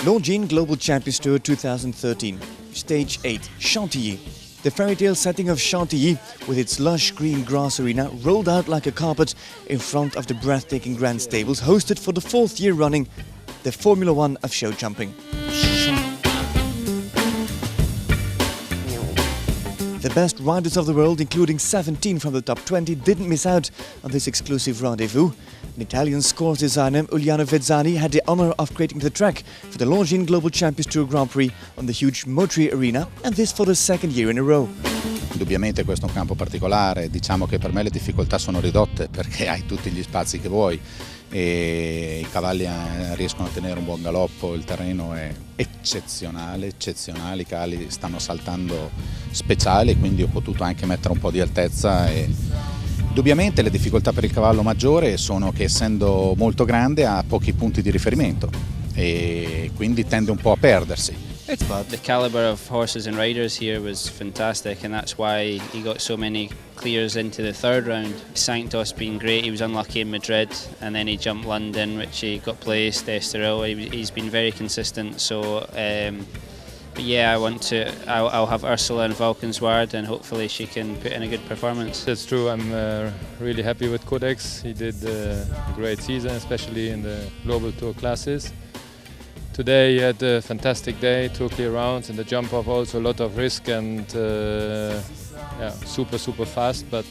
Longines Global Champions Tour 2013, Stage 8, Chantilly. The fairy tale setting of Chantilly, with its lush green grass arena rolled out like a carpet in front of the breathtaking Grand Stables, hosted for the 4th year running the Formula One of show jumping. The best riders of the world, including 17 from the top 20, didn't miss out on this exclusive rendezvous. An Italian scores designer, Uliano Vezzani, had the honor of creating the track for the Longines Global Champions Tour Grand Prix on the huge Motree Arena, and this for the 2nd year in a row. Indubbiamente questo è un campo particolare, diciamo che per me le difficoltà sono ridotte perché hai tutti gli spazi che vuoi e i cavalli riescono a tenere un buon galoppo, il terreno è eccezionale, i cavalli stanno saltando speciali, quindi ho potuto anche mettere un po' di altezza. Indubbiamente le difficoltà per il cavallo maggiore sono che essendo molto grande ha pochi punti di riferimento e quindi tende un po' a perdersi. But the caliber of horses and riders here was fantastic, and that's why he got so many clears into the 3rd round. Sanctos being great, he was unlucky in Madrid, and then he jumped London, which he got placed. Estoril, he's been very consistent. So, but yeah, I'll have Ursula and Valkenswaard, and hopefully she can put in a good performance. That's true. I'm really happy with Codex. He did a great season, especially in the Global Tour classes. Today he had a fantastic day, 2 clear rounds, and the jump off also a lot of risk and yeah, super fast. But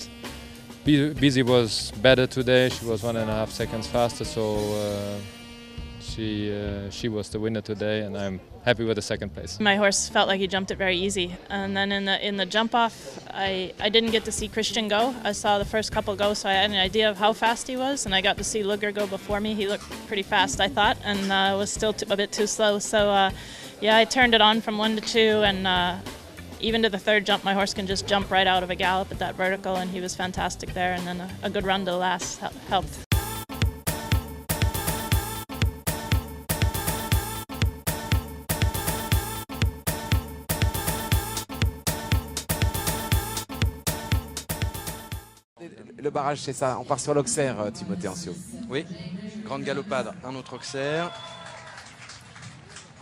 Busy was better today. She was 1.5 seconds faster, so she was the winner today, and I'm happy with the 2nd place. My horse felt like he jumped it very easy, and then in the jump off, I didn't get to see Christian go. I saw the first couple go, so I had an idea of how fast he was, and I got to see Luger go before me. He looked pretty fast, I thought, and was still a bit too slow. So yeah, I turned it on from 1 to 2, and even to the 3rd jump, my horse can just jump right out of a gallop at that vertical, and he was fantastic there. And then a good run to the last helped. Le barrage, c'est ça. On part sur l'Auxerre, Timothée Ancio. Oui, grande galopade, un autre Auxerre.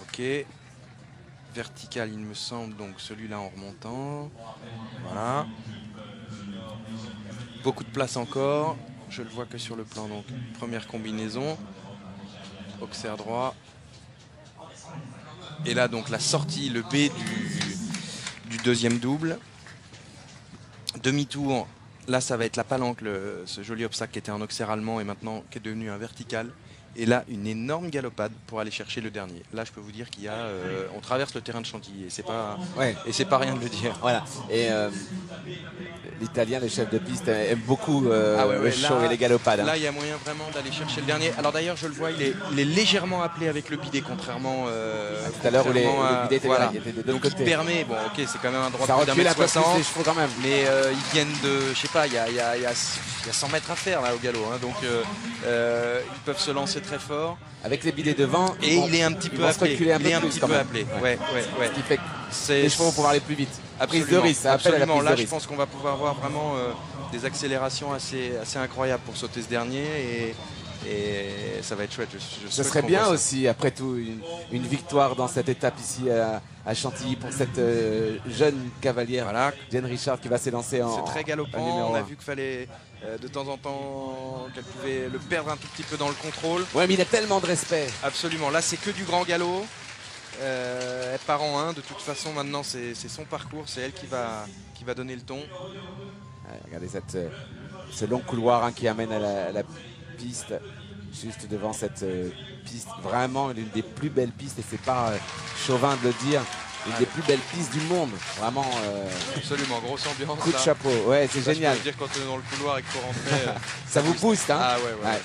Ok. Vertical, il me semble, donc celui-là en remontant. Voilà. Beaucoup de place encore. Je le vois que sur le plan, donc première combinaison. Auxerre droit. Et là, donc la sortie, le B du 2e double. Demi-tour. Là, ça va être la palanque, ce joli obstacle qui était un Auxerre allemand et maintenant qui est devenu un vertical. Et là, une énorme galopade pour aller chercher le dernier. Là, je peux vous dire qu'il y a, on traverse le terrain de Chantilly et c'est pas, ouais. Et c'est pas rien de le dire. Voilà. Et l'Italien, le chef de piste, aime beaucoup le show et les galopades. Là, il y a moyen vraiment d'aller chercher le dernier. Alors d'ailleurs, je le vois, il est légèrement appelé avec le bidet, contrairement tout à l'heure où le bidet était, voilà. Était de l'autre donc côté. Il permet, bon, ok, c'est quand même un droit de d'1 m 60, les chevaux quand même. Mais ils viennent de, je sais pas, il y a 100 mètres à faire là au galop, hein, donc ils peuvent se lancer très fort. Avec les bidets devant, et il est un petit peu appelé. Il est un petit peu appelé. Ouais. Ce qui fait que les chevaux vont pouvoir aller plus vite. Absolument. Prise de risque, ça appelle à la prise là, de risque. je pense qu'on va pouvoir avoir vraiment des accélérations assez incroyables pour sauter ce dernier et ça va être chouette. Ce serait bien aussi, après tout, une victoire dans cette étape ici à Chantilly pour cette jeune cavalière, voilà. Jane Richard, qui va s'élancer en. C'est très galopant. On a vu qu'il fallait de temps en temps qu'elle pouvait le perdre un tout petit peu dans le contrôle. Ouais, mais il a tellement de respect. Absolument. Là, c'est que du grand galop. Elle part en 1. De toute façon, maintenant, c'est son parcours. C'est elle qui va donner le ton. Ouais, regardez ce long couloir qui amène à la piste, juste devant cette piste. Vraiment l'une des plus belles pistes, et c'est pas chauvin de le dire. Une des plus belles pistes du monde, vraiment. Absolument, grosse ambiance. Coup de chapeau, ouais, c'est génial. Je peux dire quand on est dans le couloir et qu'il faut rentrer. Ça vous booste, hein. Ah ouais.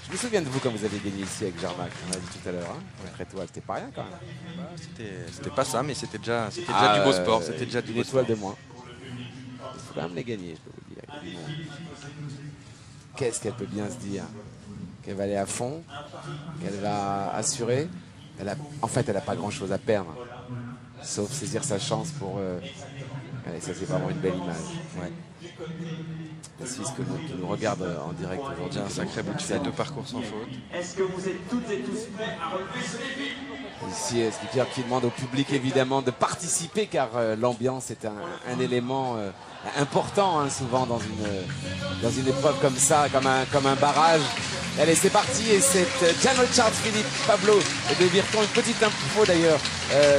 Je me souviens de vous quand vous avez gagné ici avec Jarmac, on l'a dit tout à l'heure. Hein. Après toi, c'était pas rien quand même. Bah, c'était pas ça, mais c'était déjà du beau sport. C'était déjà du une beau étoile sport. de moins. Il faut quand même les gagner, je peux vous dire. Qu'est-ce qu'elle peut bien se dire? Qu'elle va aller à fond, qu'elle va assurer. En fait, elle n'a pas grand-chose à perdre. Sauf saisir sa chance pour Allez, ça c'est vraiment une belle image. Ouais. La Suisse qui nous regarde en direct aujourd'hui. Un sacré bout de fait de parcours sans faute. Est-ce que vous êtes toutes et tous prêts à relever ce défi? Ici, Skipper qui demande au public évidemment de participer car l'ambiance est un élément important hein, souvent dans une épreuve comme ça, comme un barrage. Allez, c'est parti et c'est Jan Richards Philippe, Pablo de Virton. Une petite info d'ailleurs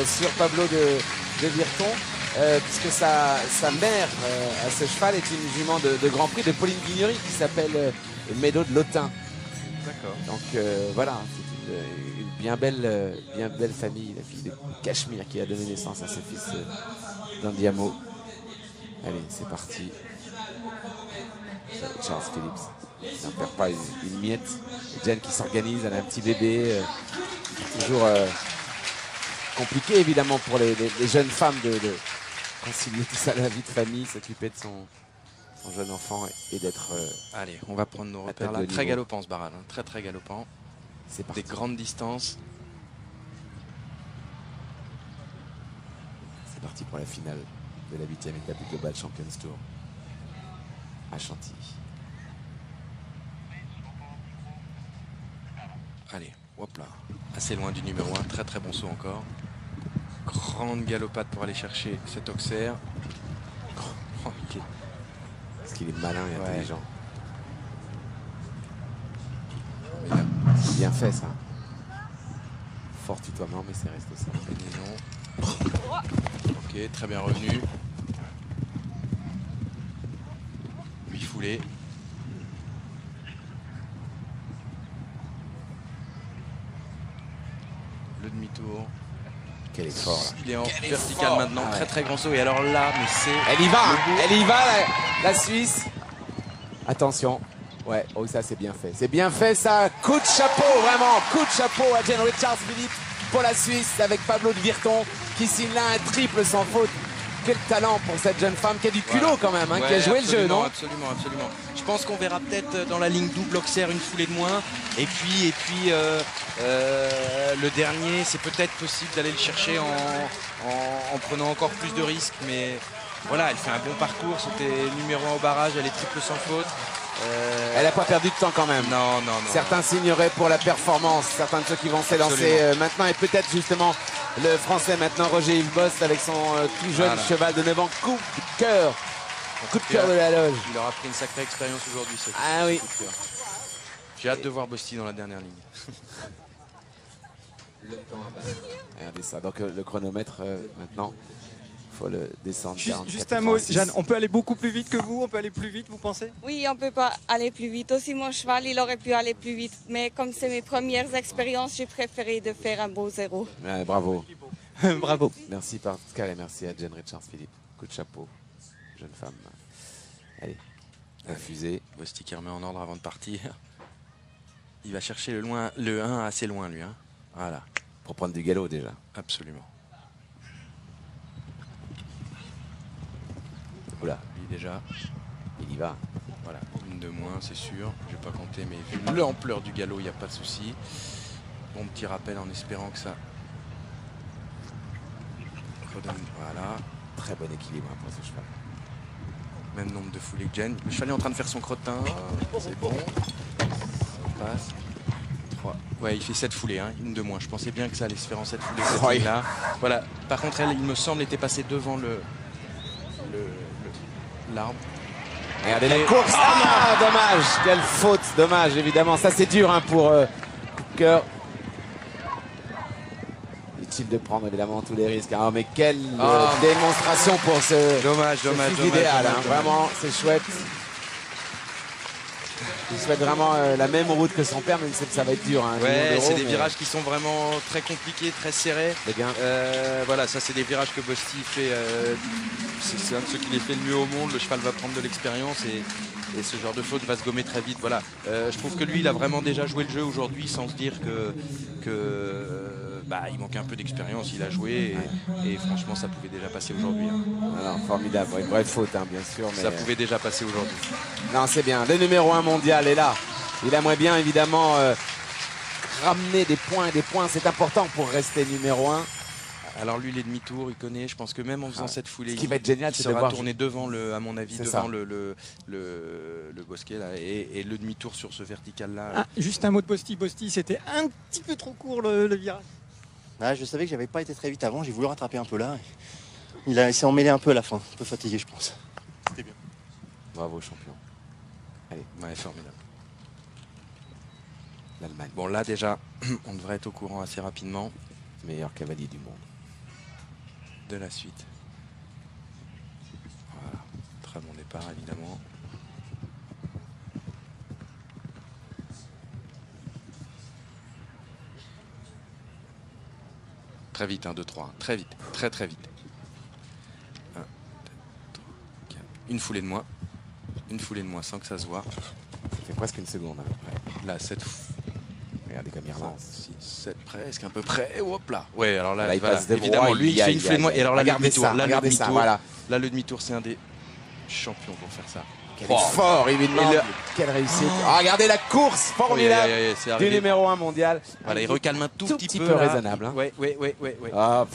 sur Pablo de Virton. Puisque sa mère à ce cheval est une jument de Grand Prix de Pauline Guignery qui s'appelle Médo de Lotin. D'accord. Donc voilà, c'est une bien belle famille, la fille de Cachemire qui a donné naissance à ce fils d'Andiamo. Allez, c'est parti. Charles Phillips n'en perd pas une miette. Jen qui s'organise, elle a un petit bébé. Toujours compliqué évidemment pour les jeunes femmes de concilier tout ça, la vie de famille, s'occuper de son jeune enfant et d'être... Allez, on va prendre nos repères là. Très galopant ce barrage, hein. Très très galopant. C'est parti. Des grandes distances. C'est parti pour la finale de la 8e étape du Global Champions Tour à Chantilly. Allez, hop là. Assez loin du numéro 1, très très bon saut encore. Grande galopade pour aller chercher cet Auxerre. Oh, parce qu'il est malin et intelligent. C'est bien fait ça. Fort tutoiement, mais c'est resté ça. Ok, très bien revenu. 8 foulées. Le demi-tour. Quel effort là. Il est en vertical maintenant, très très grand saut. Et alors là, mais c'est... Elle y va la Suisse. Attention. Ouais, oh ça c'est bien fait. C'est bien fait ça. Coup de chapeau, vraiment. Coup de chapeau à Jan Richards Philippe pour la Suisse avec Pablo de Virton qui signe là un triple sans faute. Quel talent pour cette jeune femme qui a du culot quand même, hein, qui a joué le jeu, non? Absolument, absolument. Je pense qu'on verra peut-être dans la ligne double Auxerre une foulée de moins. Et puis le dernier, c'est peut-être possible d'aller le chercher en prenant encore plus de risques. Mais voilà, elle fait un bon parcours. C'était numéro 1 au barrage, elle est triple sans faute. Elle n'a pas perdu de temps quand même. Non. Certains signeraient pour la performance, certains de ceux qui vont s'élancer maintenant, et peut-être justement le français maintenant, Roger Yves Bost, avec son tout jeune cheval de 9 ans. Coup de cœur. Coup de cœur de la loge. Il aura pris une sacrée expérience aujourd'hui. Ah oui. J'ai hâte de voir Bosti dans la dernière ligne. Regardez ça. Donc le chronomètre maintenant. Faut le descendre. Juste un mot, Jeanne, on peut aller beaucoup plus vite que vous? On peut aller plus vite, vous pensez? Oui, on peut pas aller plus vite. Aussi, mon cheval, il aurait pu aller plus vite. Mais comme c'est mes premières expériences, j'ai préféré de faire un beau 0. Ouais, bravo. Bravo. Merci Pascal et merci à Jan Richards Philippe. Coup de chapeau. Jeune femme. Allez, la fusée. Bosti qui remet en ordre avant de partir. Il va chercher le 1 assez loin, lui. Hein. Voilà. Pour prendre du galop déjà. Absolument. Oula. Lui déjà. Il y va. Voilà, une de moins, c'est sûr. Je vais pas compter, mais vu l'ampleur du galop, il n'y a pas de souci. Bon petit rappel en espérant que ça redonne. Voilà. Très bon équilibre pour ce cheval. Même nombre de foulées que Jen. Le cheval est en train de faire son crottin. C'est bon. Ça passe. 3. Ouais, il fait 7 foulées, hein, une de moins. Je pensais bien que ça allait se faire en 7 foulées. Là. Voilà. Par contre, elle, il me semble, était passée devant l'arbre. Regardez la course. Ah, dommage. Quelle faute. Dommage, évidemment. Ça, c'est dur hein, pour Cœur. Utile de prendre évidemment tous les risques. Ah, mais quelle démonstration pour ce dommage idéal. Hein. Vraiment, c'est chouette. Il souhaite vraiment la même route que son père, même si ça va être dur. Hein, ouais, c'est des virages qui sont vraiment très compliqués, très serrés. Voilà, ça c'est des virages que Bosti fait. C'est un de ceux qui les fait le mieux au monde. Le cheval va prendre de l'expérience et ce genre de faute va se gommer très vite. Voilà, je trouve que lui, il a vraiment déjà joué le jeu aujourd'hui sans se dire il manquait un peu d'expérience. Il a joué et franchement, ça pouvait déjà passer aujourd'hui. Hein. Alors, formidable, une vraie faute, hein, bien sûr. Mais ça pouvait déjà passer aujourd'hui. Non, c'est bien. Le numéro 1 mondial est là. Il aimerait bien, évidemment, ramener des points. C'est important pour rester numéro 1. Alors lui, les demi-tours, il connaît. Je pense que même en faisant cette foulée, ce qui va être génial, il c'est de sera voir tourné devant, à mon avis, C'est devant ça. le bosquet là, et le demi-tour sur ce vertical-là. Ah, juste un mot de Bosti. Bosti, c'était un petit peu trop court le virage. Ah, je savais que j'avais pas été très vite avant, j'ai voulu rattraper un peu là. Il s'est emmêlé un peu à la fin, un peu fatigué je pense. C'était bien. Bravo champion. Allez, Ouais, formidable. l'Allemagne, Bon, là déjà, on devrait être au courant assez rapidement meilleur cavalier du monde. de la suite. Voilà, très bon départ évidemment. Très vite, 1, 2, 3, très vite, très vite. 1, 2, 3, 4. Une foulée de moins. Une foulée de moins sans que ça se voit. Ça fait presque une seconde à peu près. Là, 7, Regardez comme il relance. 6, 7, presque, un peu près. Et hop là. Ouais, alors là, Là, il voilà, passe des évidemment, broies, lui, il fait une foulée de moins. Et alors là, le regardez demi-tour. ça, Là, le regardez ça, demi-tour, voilà. là, le demi-tour, c'est un des champions pour faire ça. Quel effort, il lui demande. Quelle réussite. Ah, regardez la course formidable C'est du arrivé. numéro 1 mondial. Voilà, il recalme un tout petit peu. peu là. raisonnable. Hein. Ouais. Ah,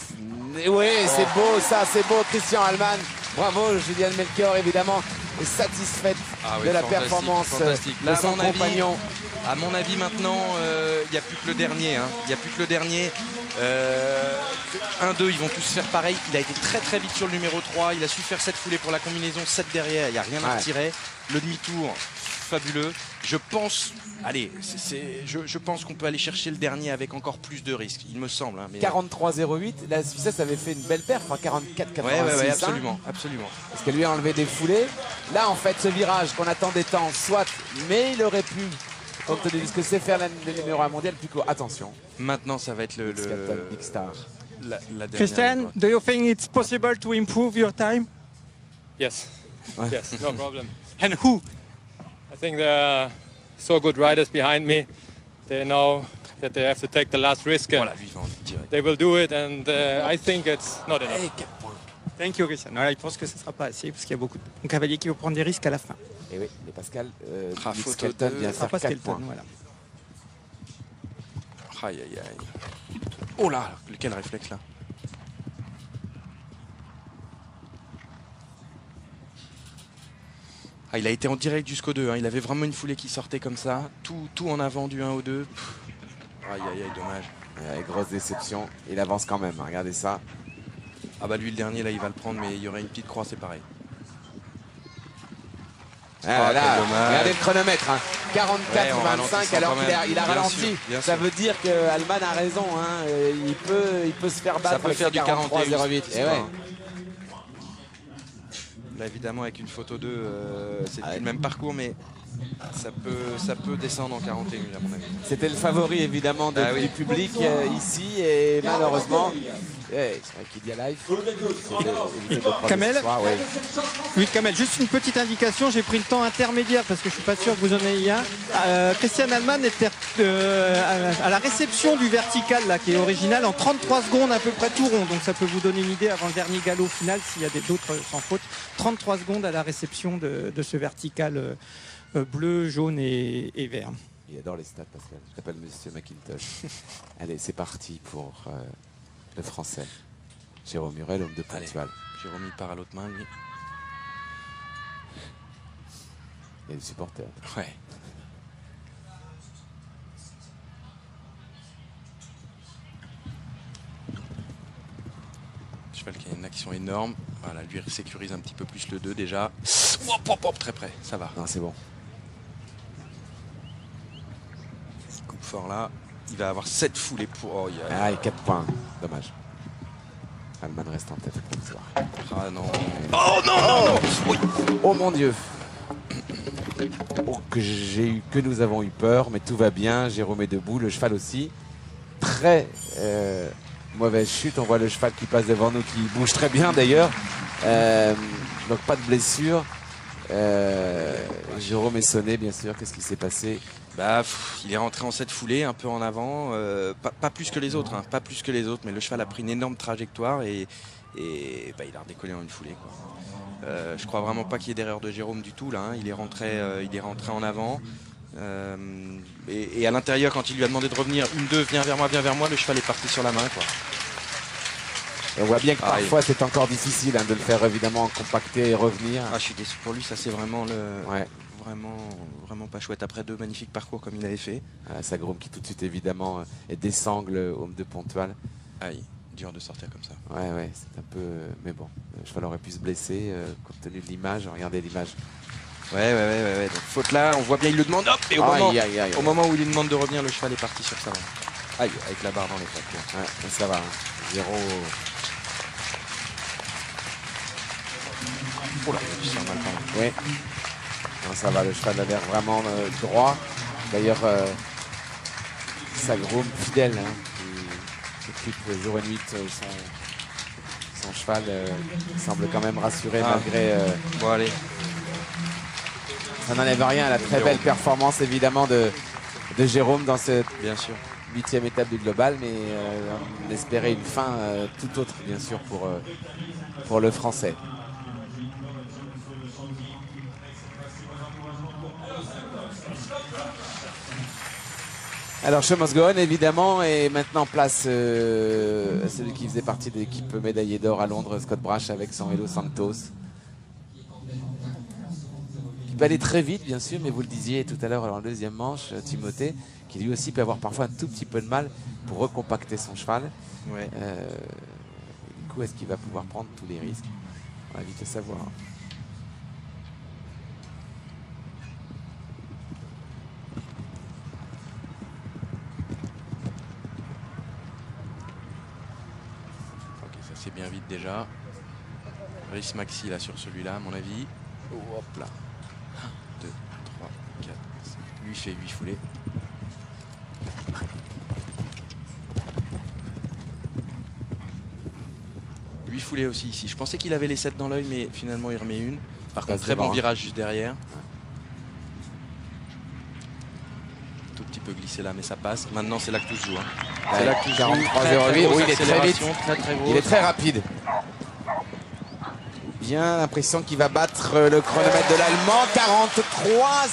ouais, c'est beau ça, c'est beau. Christian Allman. Bravo, Juliane Melchior, évidemment, est satisfaite Ah oui, de la fantastique, performance fantastique. de Là, son compagnon. À mon avis, maintenant, il n'y a plus que le dernier. Il n'y a plus que le dernier. 1, 2, ils vont tous faire pareil. Il a été très vite sur le numéro 3. Il a su faire cette foulée pour la combinaison. 7 derrière, il n'y a rien à retirer. Le demi-tour, fabuleux. Je pense, allez, je pense qu'on peut aller chercher le dernier avec encore plus de risques, il me semble. Mais... 43,08. La Suisse avait fait une belle perf, 44,86. Ouais, hein. absolument. Parce qu'elle lui a enlevé des foulées. Là, en fait, ce virage qu'on attendait tant, soit, mais il aurait pu, compte tenu de ce que c'est faire le numéro 1 mondial, plus court. Attention. Maintenant, ça va être le Big Star. la dernière. Christian, do you think it's possible to improve your time? Yes, yes, no problem. And who? I think there are so good riders behind me. They know that they have to take the last risk. And Voilà, lui, il va en direct. they will do it, and I think it's not enough. Et 4 points. Thank you, Christian. Voilà, il pense que ce ne sera pas assez parce qu'il y a beaucoup de cavaliers qui vont prendre des risques à la fin. Et oui, et Pascal, Faute Nick Skelton de- vient Ce sera faire pas 4 Skelton, points. voilà. Aïe. Oh là, quel réflexe là. Ah, il a été en direct jusqu'au 2. Il avait vraiment une foulée qui sortait comme ça. Tout en avant du 1 au 2. Aïe, dommage. Grosse déception. Il avance quand même. Regardez ça. Ah bah lui le dernier là il va le prendre mais il y aurait une petite croix c'est pareil. Ah, quel là, dommage. regardez le chronomètre. Hein. Ouais, en 44-25 ralentissant alors quand qu'il a, même. il a Bien ralenti. sûr, bien Ça sûr. veut dire que Allman a raison. Hein. Il peut se faire battre Ça peut avec faire du 43-08. Et ouais. Là évidemment avec une photo 2 c'est plus le même parcours mais ça peut descendre en 41 à mon avis. C'était le favori évidemment Ah oui. du public ici et malheureusement, c'est vrai qu'il y a live. Kamel ouais. Oui, Kamel, juste une petite indication, j'ai pris le temps intermédiaire parce que je suis pas sûr que vous en ayez un. Christian Allman était à la réception du vertical là, qui est original en 33 secondes à peu près tout rond, donc ça peut vous donner une idée avant le dernier galop final s'il y a d'autres sans faute. 33 secondes à la réception de ce vertical bleu, jaune et vert. Il adore les stats Pascal. Je t'appelle Monsieur McIntosh. Allez, c'est parti pour le français. Jérôme Murel, homme de Pontval. Jérôme il part à l'autre main lui. Il y a des supporters. Ouais. Cheval qui a une action énorme. Voilà, lui il sécurise un petit peu plus le 2 déjà. Hop, très près, ça va. Non, c'est bon. Il coupe fort là. Il va avoir 7 foulées pour. Oh, Ah, et 4 points. Dommage. Allman reste en tête. Ah non. Oh non, oui. Oh mon Dieu. Oh, que nous avons eu peur, mais tout va bien. Jérôme est debout, le cheval aussi. Très mauvaise chute. On voit le cheval qui passe devant nous, qui bouge très bien d'ailleurs. Donc pas de blessure. Jérôme est sonné, bien sûr. Qu'est-ce qui s'est passé? Il est rentré en cette foulée, un peu en avant, pas plus que les autres, pas plus que les autres, mais le cheval a pris une énorme trajectoire et il a redécollé en une foulée, quoi. Je crois vraiment pas qu'il y ait d'erreur de Jérôme du tout là. Il est rentré en avant. Et à l'intérieur, quand il lui a demandé de revenir, 1-2, viens vers moi, le cheval est parti sur la main, quoi. Et on voit bien que parfois c'est encore difficile hein, de le faire évidemment compacter et revenir. Ah, je suis déçu pour lui, ça c'est vraiment vraiment pas chouette. Après 2 magnifiques parcours comme il avait fait. Sagroum qui tout de suite évidemment désangle Homme de Pontoise. Aïe, dur de sortir comme ça. Ouais, c'est un peu... Mais bon, le cheval aurait pu se blesser compte tenu de l'image. Regardez l'image. Ouais. Donc, faute là, on voit bien, il le demande. Hop, et au moment où il lui demande de revenir, le cheval est parti sur sa main. Aïe, avec la barre dans les pattes. Ouais, ça va. 0. Oh là, il sent mal quand même. Oui. Non, ça va, le cheval a l'air vraiment droit. D'ailleurs, Sagroum, fidèle, qui occupe jour et nuit son cheval, semble quand même rassuré malgré... Bon, allez. Ça n'enlève rien à la très belle performance, évidemment, de Jérôme dans cette 8e étape du global, mais on espérait une fin tout autre, bien sûr, pour le Français. Alors, Show Must Go On, évidemment, et maintenant place celui qui faisait partie de l'équipe médaillée d'or à Londres, Scott Brash, avec son vélo Santos. Qui peut aller très vite, bien sûr, mais vous le disiez tout à l'heure dans le deuxième manche, Timothée, qui lui aussi peut avoir parfois un tout petit peu de mal pour recompacter son cheval. Ouais. Du coup, est-ce qu'il va pouvoir prendre tous les risques? On va vite le savoir. C'est bien vite déjà. Rhys Maxi là sur celui-là à mon avis. Oh, hop là. 1, 2, 3, 4, 5. Lui fait 8 foulées. Foulées aussi ici. Je pensais qu'il avait les 7 dans l'œil, mais finalement il remet une. Par contre, très bon virage juste derrière. Tout petit peu glissé là, mais ça passe. Maintenant, c'est là que tout se joue. C'est là que tout se joue. 43,08. Oui, il est très vite. Très il est très rapide. Bien l'impression qu'il va battre le chronomètre de l'Allemand.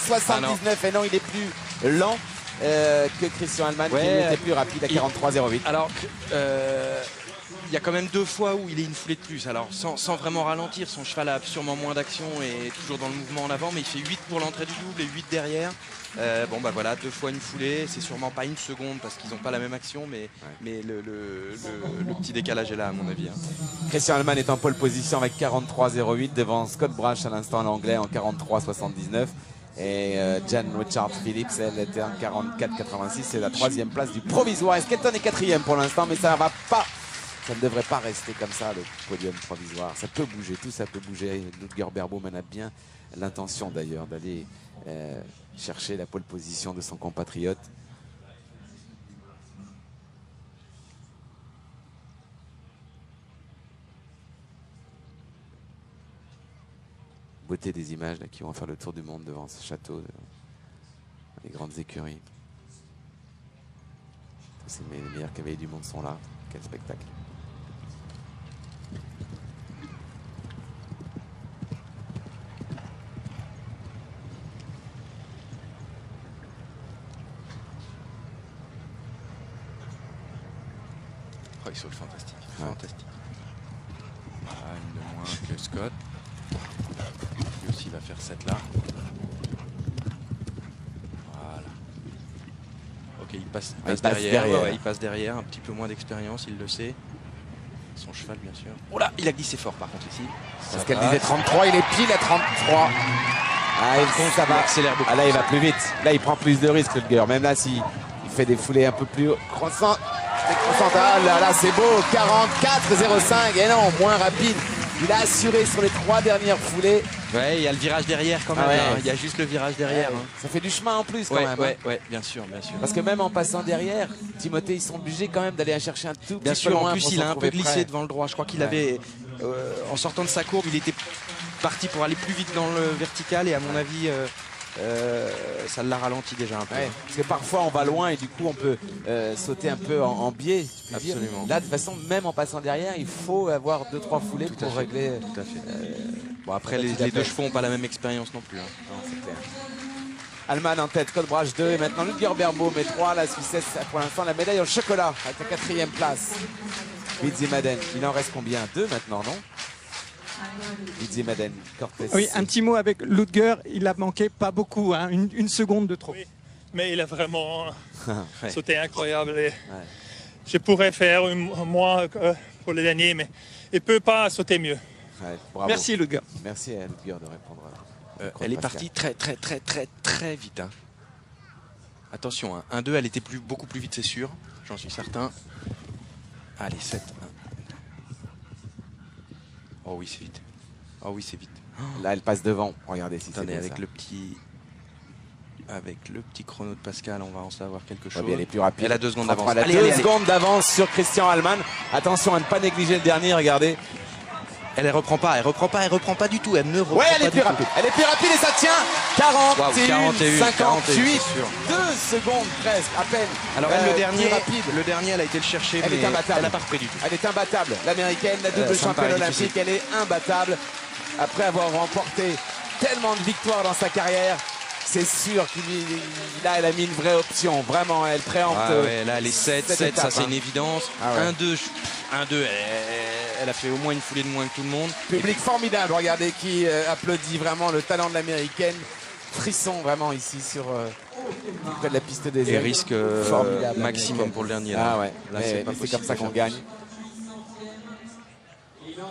43,79. Et non, il est plus lent que Christian Allman, qui était plus rapide à 43,08. Alors, il y a quand même 2 fois où il est une foulée de plus. Alors, sans vraiment ralentir, son cheval a sûrement moins d'action et toujours dans le mouvement en avant, mais il fait 8 pour l'entrée du double et 8 derrière. Bon, bah voilà, 2 fois une foulée. C'est sûrement pas une seconde parce qu'ils n'ont pas la même action, mais le petit décalage est là, à mon avis. Christian Allman est en pole position avec 43,08 devant Scott Brash à l'instant, l'anglais, en 43,79. Et Jan Richard Phillips, elle était en 44,86. C'est la 3e place du provisoire. Skelton est 4e pour l'instant, mais ça va pas. Ça ne devrait pas rester comme ça, le podium provisoire. Ça peut bouger, tout ça peut bouger. Ludger Berbaum a bien l'intention d'ailleurs d'aller chercher la pole position de son compatriote. Beauté des images là, qui vont faire le tour du monde devant ce château, les grandes écuries. Les meilleurs cavaliers du monde sont là. Quel spectacle. Oh, il saute fantastique. Fantastique. Voilà, une de moins que Scott. Lui aussi va faire 7 là. Voilà. Ok, il passe derrière. Ouais, il passe derrière, un petit peu moins d'expérience, il le sait. Son cheval, bien sûr. Oh là, il a glissé fort par contre ici. Parce qu'elle disait 33, il est pile à 33. Ah, ça va. Ah, là, il va plus vite. Là, il prend plus de risques, le gars. Même là, s'il fait des foulées un peu plus croissantes. Ah là, c'est beau. 44,05. Et non, moins rapide. Il a assuré sur les 3 dernières foulées. Ouais, il y a le virage derrière quand même. Il y a juste le virage derrière. Ça fait du chemin en plus quand même. Ouais, bien sûr, bien sûr. Parce que même en passant derrière, Timothée, ils sont obligés quand même d'aller chercher un tout petit peu loin. En plus, il a un peu glissé devant le droit. Je crois qu'il avait, en sortant de sa courbe, il était parti pour aller plus vite dans le vertical et à mon avis, ça l'a ralenti déjà un peu. Ouais, parce que parfois on va loin et du coup on peut sauter un peu en biais. Absolument. Là, de toute façon, même en passant derrière, il faut avoir 2-3 foulées pour régler. Tout à fait. Bon, après, les 2 chevaux n'ont pas la même expérience non plus. Non, c'est clair. Allman en tête, Scott Brash 2 et maintenant Ludger Berbaum et 3. La Suissesse, pour l'instant, la médaille au chocolat avec la 4e place. Bidzi Madden, il en reste combien? 2 maintenant, non? Bidzi Madden, Cortés. Oui, un petit mot avec Ludger, il a manqué pas beaucoup, hein, une seconde de trop. Oui, mais il a vraiment Ouais. sauté incroyable. Et je pourrais faire moins pour le dernier, mais il ne peut pas sauter mieux. Ouais, bravo. Merci Ludger. Merci à Ludger de répondre. Elle est partie très vite. Hein. Attention, hein. 1-2, elle était beaucoup plus vite, c'est sûr. J'en suis certain. Allez, 7-1. Oh oui, c'est vite. Oh oui, c'est vite. Là, elle passe devant. Regardez si c'est Attendez, beau, avec ça. le petit chrono de Pascal, on va en savoir quelque chose. Elle est plus rapide. Elle a 2 secondes d'avance. Elle a 2 secondes d'avance sur Christian Allman. Attention à ne pas négliger le dernier, regardez. Elle reprend pas du tout. Elle ne reprend Ouais, elle pas est plus du rapide. Elle est plus rapide et ça tient. 41, 58, c'est sûr. 2 secondes presque, à peine. Alors elle, plus le dernier, elle a été le chercher, Elle mais est imbattable. elle n'a pas repris du tout. Elle est imbattable. L'américaine, la double ça me championne paraît olympique, difficile. elle est imbattable. Après avoir remporté tellement de victoires dans sa carrière, c'est sûr là, elle a mis une vraie option. Vraiment, elle préempte. Ouais, là, les 7, ça c'est une évidence. Ah ouais. 1-2, elle a fait au moins une foulée de moins que tout le monde. Public formidable, regardez, qui applaudit vraiment le talent de l'américaine. Frisson vraiment ici sur près de la piste des Et ailes. risque Formidable, maximum l'américaine. pour le dernier. Ah Là. ouais, Là, mais pas c'est possible comme ça de qu'on faire gagne.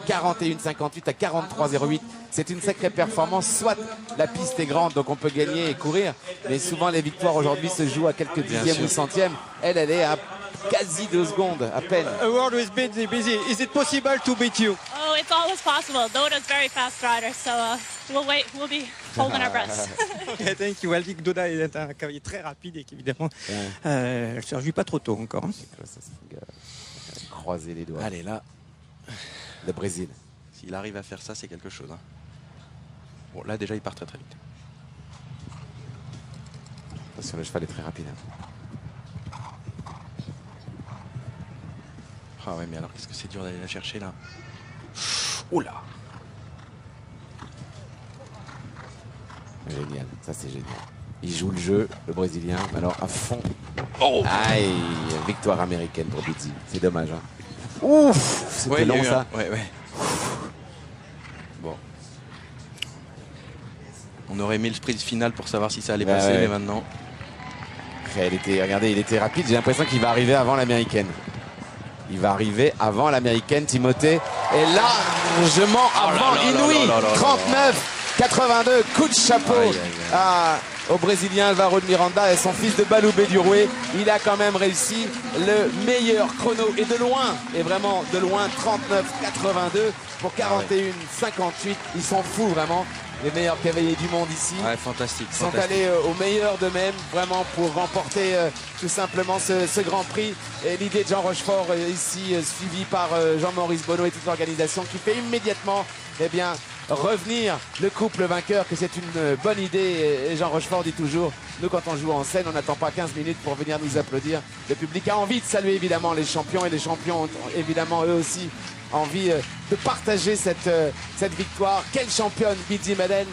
41,58 à 43,08. C'est une sacrée performance. Soit la piste est grande, donc on peut gagner et courir, mais souvent les victoires aujourd'hui se jouent à quelques dixièmes sûr. ou centièmes. Elle est à quasi 2 secondes, à peine. A word with Bidzi. Is it possible to beat you? Oh, it's always possible. Doda's very fast rider, so we'll wait. We'll be holding our breath. Okay, thank you. Elle dit que Doda est un cavalier très rapide et qu'évidemment, elle ne se réjouit pas trop tôt encore. Hein. Croiser les doigts. Allez, là, Le Brésil. s'il arrive à faire ça, c'est quelque chose. Hein. Bon, là, déjà, il part très vite. Attention, le cheval est très rapide. Ah ouais, mais alors, qu'est-ce que c'est dur d'aller la chercher, là. Oh là. Génial, ça c'est génial. Il joue le jeu, le Brésilien, mais alors à fond. Oh. Aïe, victoire américaine pour Bidzi. C'est dommage. Hein. Ouf, c'était Ouais, long ça. Ouais. Bon. On aurait aimé le sprint final pour savoir si ça allait passer, mais maintenant. Regardez, il était rapide. J'ai l'impression qu'il va arriver avant l'américaine. Il va arriver avant l'américaine, Timothée. Et largement avant Inouï. 39-82. Coup de chapeau au Brésilien Alvaro de Miranda et son fils de Baloubé Duroué. Il a quand même réussi le meilleur chrono. Et de loin, et vraiment de loin, 39-82 pour 41-58. Ils sont fous vraiment. Les meilleurs cavaliers du monde ici. Ouais, fantastique. Sont allés au meilleur d'eux-mêmes, vraiment pour remporter tout simplement ce Grand Prix. Et l'idée de Jean Rochefort ici, suivi par Jean-Maurice Bonneau et toute l'organisation, qui fait immédiatement revenir le couple vainqueur, que c'est une bonne idée. Et Jean Rochefort dit toujours, nous quand on joue en scène, on n'attend pas 15 minutes pour venir nous applaudir. Le public a envie de saluer évidemment les champions, et les champions ont évidemment eux aussi envie de partager cette victoire. Quelle championne, Bidzi Madden.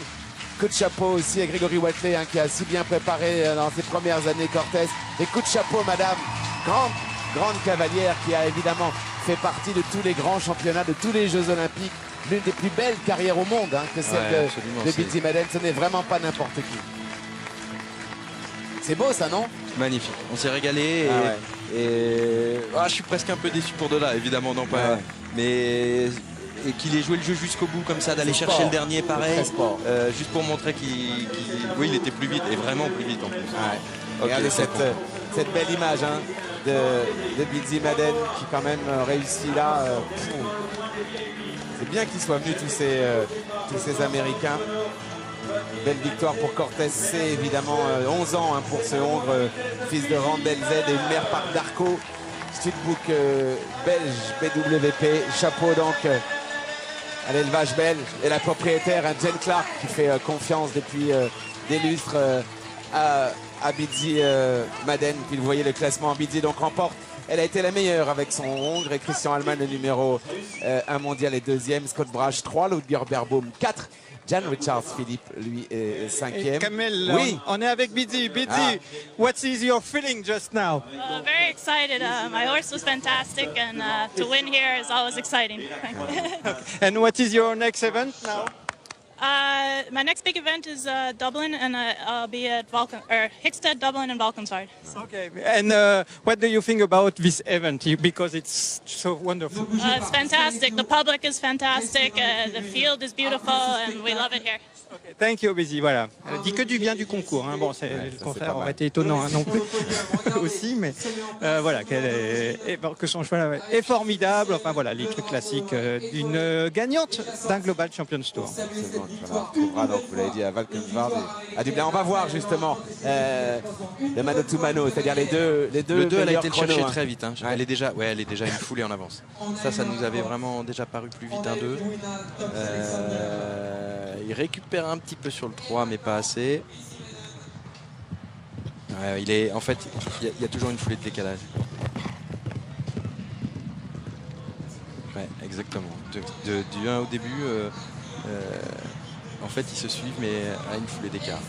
Coup de chapeau aussi à Grégory Watley, hein, qui a si bien préparé dans ses premières années Cortés. Et coup de chapeau, madame, grande cavalière qui a évidemment fait partie de tous les grands championnats, de tous les Jeux Olympiques. L'une des plus belles carrières au monde, hein, que celle de Bidzi Madden. Ce n'est vraiment pas n'importe qui. C'est beau ça, non? Magnifique. On s'est régalé. Je suis presque un peu déçu pour Doda, évidemment, non pas. Mais qu'il ait joué le jeu jusqu'au bout comme ça, d'aller chercher le dernier pareil, juste pour montrer il était plus vite, et vraiment plus vite en plus. Regardez cette belle image hein, de Bidzi Madden qui quand même réussit là. C'est bien qu'ils soient venus tous ces Américains. Belle victoire pour Cortés, c'est évidemment 11 ans hein, pour ce Hongre, fils de Randel Z et une mère par Darko. Studbook belge BWP, chapeau donc à l'élevage belge et la propriétaire Jen Clark qui fait confiance depuis des lustres à Bidzi Madden. Puis vous voyez le classement, Bidzi donc remporte. Elle a été la meilleure avec son Hongre et Christian Allman le numéro 1 mondial et 2e, Scott Brash 3, Ludger Beerbaum 4. Jan Richards Philippe, lui, est 5e. Kamel, oui. on est avec Bidzi. Bidzi, what is your feeling just now? Very excited. My horse was fantastic, and to win here is always exciting. And what is your next event now? My next big event is Dublin, and I'll be at Hickstead, Dublin, and Valkenswaard. Okay. And what do you think about this event? Because it's so wonderful. It's fantastic. The public is fantastic. The field is beautiful, and we love it here. Okay, thank you, Bidzi. Voilà. Elle dit que du bien du concours. Hein. Bon, le contraire aurait été étonnant hein, non plus aussi, mais voilà, que son cheval est formidable. Enfin voilà, les trucs classiques d'une gagnante d'un Global Champions Tour. On retrouvera donc, vous l'avez dit, à Valkenswaard à Dublin. On va voir justement le mano to mano, c'est-à-dire les deux. Le 2, elle a été le chercher hein. très vite. Hein. Elle est déjà une foulée en avance. Ça nous avait vraiment déjà paru plus vite, un 2. Il récupère un petit peu sur le 3, mais pas assez. En fait, il y a toujours une foulée de décalage. Ouais, exactement. Du 1 au début, en fait, ils se suivent, mais à une foulée d'écart.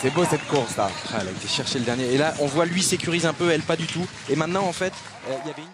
C'est beau cette course là. Elle a été chercher le dernier. Et là, on voit lui sécurise un peu, elle pas du tout. Et maintenant, en fait, il y avait une...